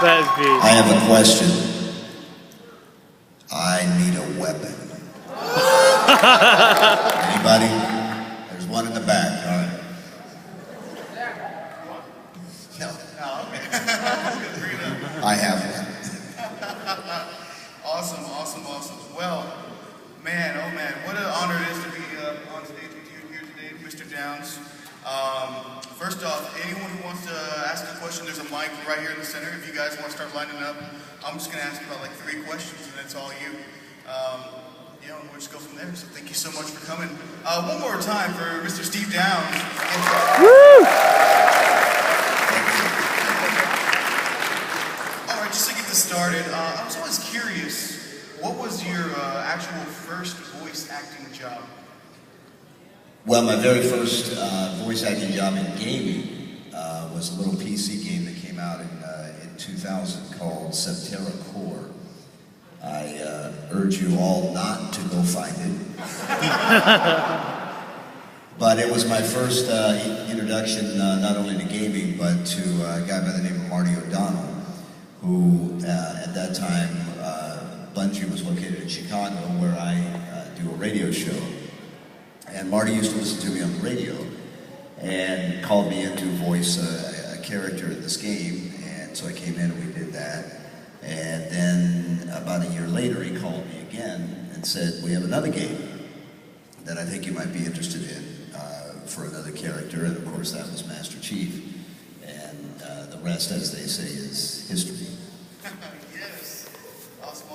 That's great. I have a question. I need a weapon. Anybody? There's one in the back. All right. No. I have one. Awesome. Well, man, oh man, what an honor it is to be on stage with you here today, Mr. Downs. First off, anyone who wants to ask a question, there's a mic right here in the center. If you guys want to start lining up, I'm just going to ask about like 3 questions, and that's all you. And we'll just go from there. So thank you so much for coming. One more time for Mr. Steve Downs. Woo! All right, just to get this started, I was always curious, what was your actual first voice acting job? Well, my very first voice acting job in gaming was a little PC game that came out in 2000 called Septerra Core. I urge you all not to go find it. But it was my first introduction not only to gaming, but to a guy by the name of Marty O'Donnell, who at that time, Bungie was located in Chicago, where I do a radio show. And Marty used to listen to me on the radio and called me in to voice a character in this game. And so I came in and we did that. And then about a year later, he called me again and said, we have another game that I think you might be interested in for another character. And of course, that was Master Chief. And the rest, as they say, is history. Yes. Awesome.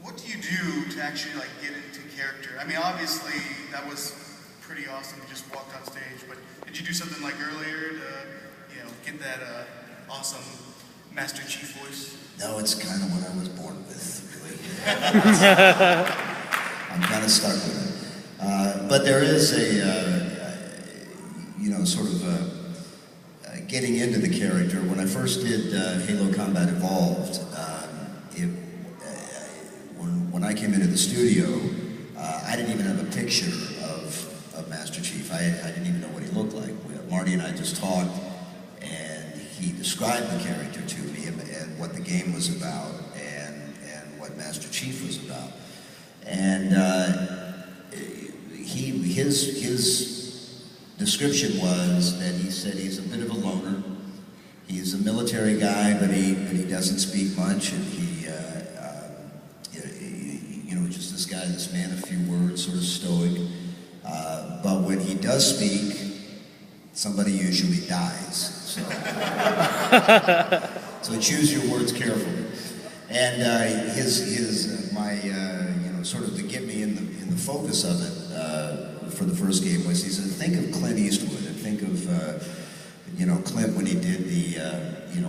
What do you do to actually like get into character? I mean, obviously that was pretty awesome. You just walked on stage, but did you do something like earlier to, get that awesome Master Chief voice? No, it's kind of what I was born with, really. I'm kind of stuck with it. But there is getting into the character. When I first did Halo Combat Evolved, when I came into the studio, I didn't even have a picture of Master Chief. I didn't even know what he looked like. Marty and I just talked, and he described the character to me and what the game was about and what Master Chief was about. And his description was that he said he's a bit of a loner. He's a military guy, but he doesn't speak much, and just this guy, this man of few words, sort of stoic. But when he does speak, somebody usually dies. So choose your words carefully. And sort of to get me in the focus of it for the first game was he said, think of Clint Eastwood and think of Clint when he did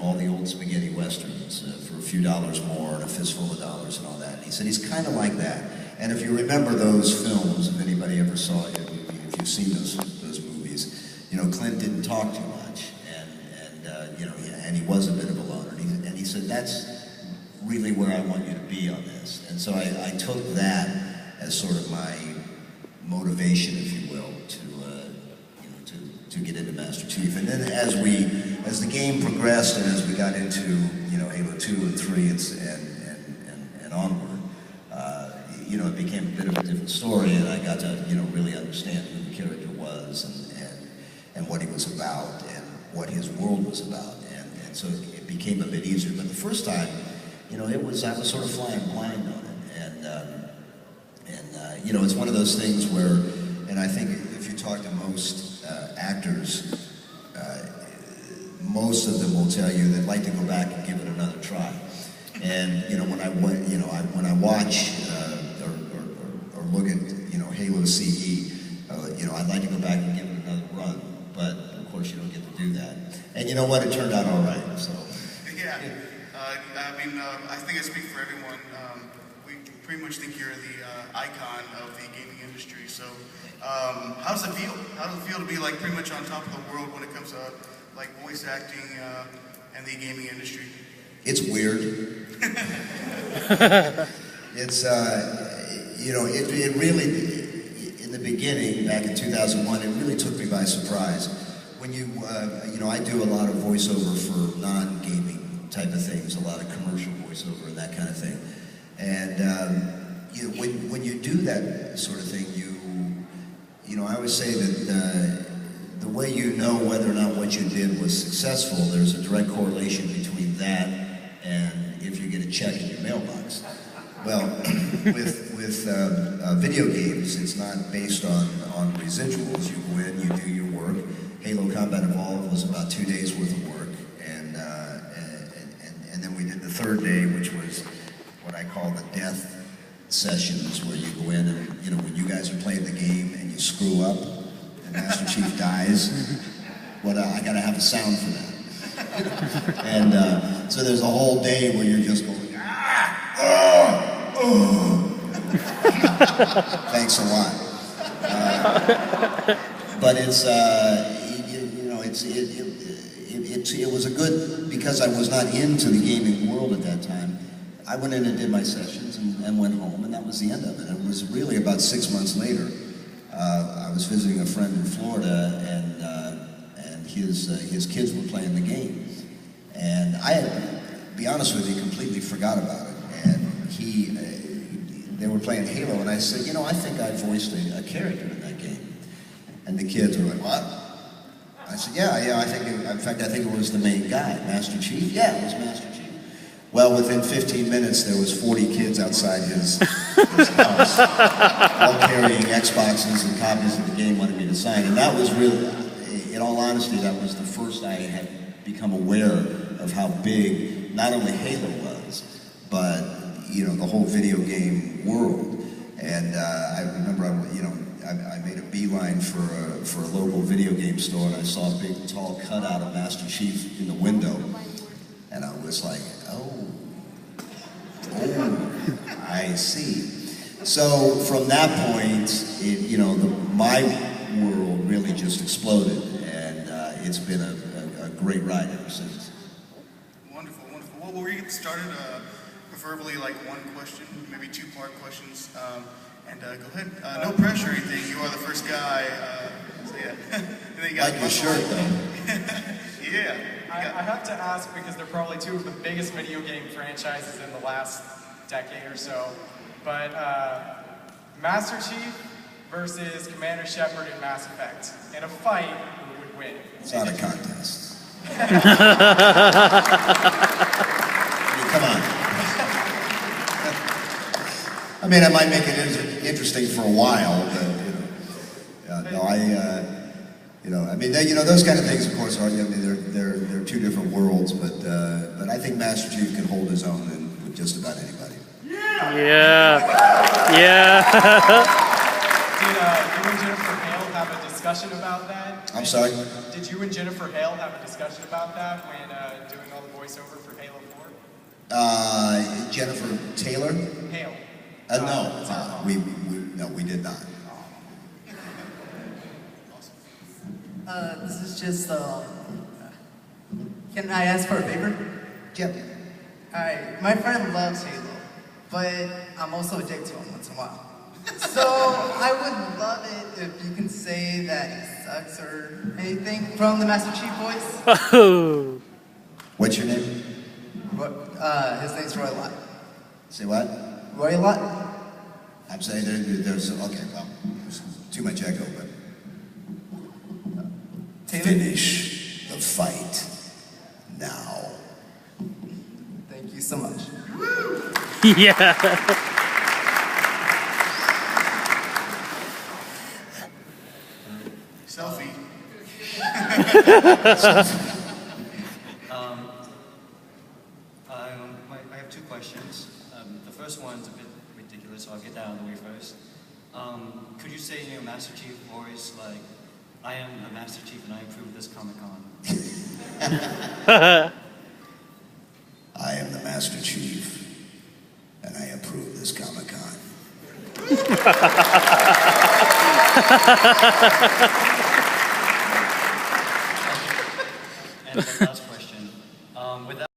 all the old spaghetti westerns for a few dollars more and a fistful of dollars and all that. And he said he's kind of like that. And if you remember those films, if anybody ever saw it, if you've seen those movies, Clint didn't talk too much, and he was a bit of a loner. And he said that's really where I want you to be on this. And so I took that as sort of my motivation, if you will, to get into Master Chief. And then as the game progressed and as we got into Halo 2 and 3 and onward, it became a bit of a different story, and I got to really understand who the character was and what he was about and what his world was about, and so it became a bit easier. But the first time, I was sort of flying blind on it, and it's one of those things where, and I think if you talk to most actors, most of them will tell you they'd like to go back and give it another try. And when I watch or look at Halo CE, I'd like to go back and give it another run, but of course you don't get to do that. And you know what? It turned out all right. So. Yeah. I think I speak for everyone. We pretty much think you're the icon of the gaming industry. So, how does it feel? How does it feel to be like pretty much on top of the world when it comes to like voice acting and the gaming industry? It's weird. It's it really, in the beginning, back in 2001, it really took me by surprise when you know, I do a lot of voiceover for non-gaming type of things, a lot of commercial voiceover and that kind of thing. And you know, when you do that sort of thing, you know, I always say that the way you know whether or not what you did was successful, there's a direct correlation between that and if you get a check in your mailbox. Well, with video games, it's not based on residuals. You go in, you do your work. Halo Combat Evolved was about 2 days worth of work, and then we did the third day, which was what I call the death sessions, where you go in and, you know, when you guys are playing the game and you screw up and Master Chief dies, I gotta have a sound for that. And so there's a whole day where you're just going, thanks a lot. But it's, you know, it was a good, because I was not into the gaming world at that time, I went in and did my sessions and went home, and that was the end of it. It was really about 6 months later. I was visiting a friend in Florida, and his kids were playing the game. And I had, to be honest with you, completely forgot about it. And they were playing Halo, and I said, you know, I think I voiced a character in that game. And the kids were like, what? I said, yeah, I think it was the main guy, Master Chief. Yeah, it was Master Chief. Well, within 15 minutes, there was 40 kids outside his house, all carrying Xboxes and copies of the game, wanted me to sign. And that was really, in all honesty, that was the first I had become aware of how big not only Halo was, but, you know, the whole video game world. And I remember, I made a beeline for a local video game store, and I saw a big, tall cutout of Master Chief in the window. And I was like, oh, I see. So from that point, you know, my world really just exploded, and it's been a great ride ever since. Wonderful, wonderful. Well, we're getting started, preferably like one question, maybe two-part questions. And go ahead. No pressure or anything. You are the first guy. So yeah. And then you got like your shirt, though. Yeah. I have to ask, because they're probably two of the biggest video game franchises in the last decade or so, but Master Chief versus Commander Shepard in Mass Effect. In a fight, who would win? It's not a contest. I mean, come on. I mean, I might make it interesting for a while, but, you know, I mean, those kind of things, of course, are, I mean, they're two different worlds, but I think Master Chief can hold his own with just about anybody. Yeah. Yeah. Did you and Jennifer Hale have a discussion about that? I'm sorry? Did you and Jennifer Hale have a discussion about that when doing all the voiceover for Halo 4? Jennifer Taylor? Hale. No, we did not. This is just, can I ask for a favor? Yep. Alright, my friend loves Halo, but I'm also addicted to him once in a while. So, I would love it if you can say that he sucks or anything from the Master Chief voice. Oh. What's your name? His name's Roy Lott. Say what? Roy Lott? I'm saying there's okay, well, there's too much echo, but Taylor? finish the fight now. Thank you so much. Yeah. Selfie. I have two questions. The first one's a bit ridiculous, so I'll get that out of the way first. Could you say in your Master Chief voice, like, I am the Master Chief and I approve this Comic-Con? I am the Master Chief, and I approve this Comic-Con. And the last question.